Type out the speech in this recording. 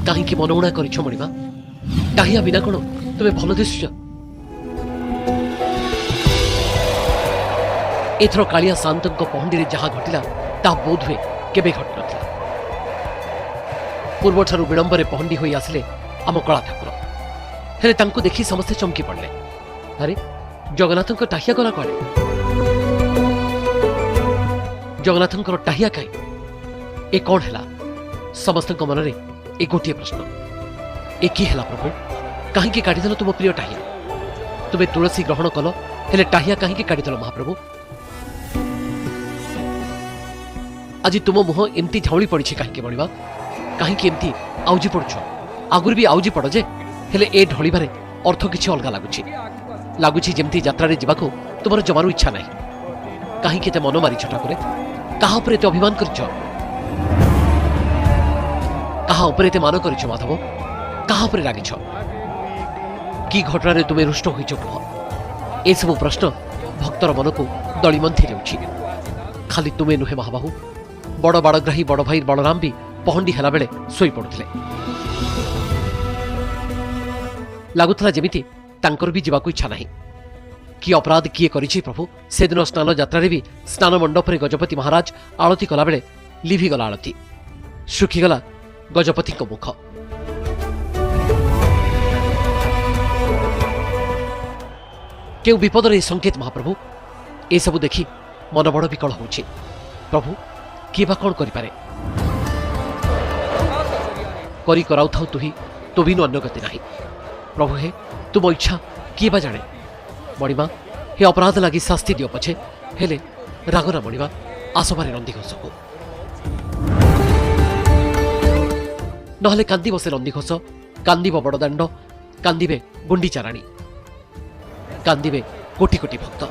कहीं मनउणा कर मणिमा टाहिया बिना कौन तुम्हें भल दिशुच एथर कालिया शांत पहंडी में जहाँ घटला ता बोध हुए केबे घट नथिला। पूर्वठारु विलंबरे पहंडी होई आसिले आम कला ठाकुर हेले तांको देखि समस्ते चमकी पड़ले। अरे जगन्नाथ टाहिया गला कड़े जगन्नाथ टाहिया कहीं ए कौन है समस्त मन में ए गोटे प्रश्न ए कि है प्रभु कहीं काटिदेल तुम प्रिय टाहिया तुम्हें तुलसी ग्रहण कल हेले टाहिया कहीं काटिदेल महाप्रभु आज तुम मुह एमती झाउली पड़ी कहीं बढ़िया कहीं एमती आउजी पड़ुछ आगुरी भी आउजी पड़ जे हेले ए ढलिबारे अर्थ किछि अलगा लगुच जमती यात्रा रे जीवाको तुमर जमारू इच्छा नहीं कहीं केते मन मारी छटा करे कहा उपरे ते अभिमान करछ कहा उपरे ते मान करछ माधव कहा उपरे रागिछ की घटना रे तुमे रुष्ट होइछ कह ए सब प्रश्न भक्तर मन को दलिमंथि देउछि। खाली तुमे नुहे महाबाहु बड़ बाड़ग्राही बड़ भाई बलराम भी पहंडी हेला बेले सोई पड़ुथिले लगुला जेमिति तांकर भी जीवाको इच्छा नहीं कि अपराध किए करिछि प्रभु से दिन स्नान यात्रा भी स्नान मंडप रे गजपति महाराज आलती कला बेले लिभिगला आलती सुखीगला गजपति मुख केउ विपद रे संकेत महाप्रभु ए सब देखि मन बड़ विकल होछि। प्रभु किए बा कौन करिपारे करी कराउ थाउ तुही तो बिनु अन्य गति नहीं। प्रभु हे तुम इच्छा किए बा जाने मणिमा हे अपराध लगी शास्ति दियो पछे हेले रागना मणिमा आसबारे नंदीघोष को नहले कांदी बसे नंदीघोष कांदीब बड़दाण्ड कांदीबे गुंडीचाराणी कांदीबे कोटी कोटी भक्त।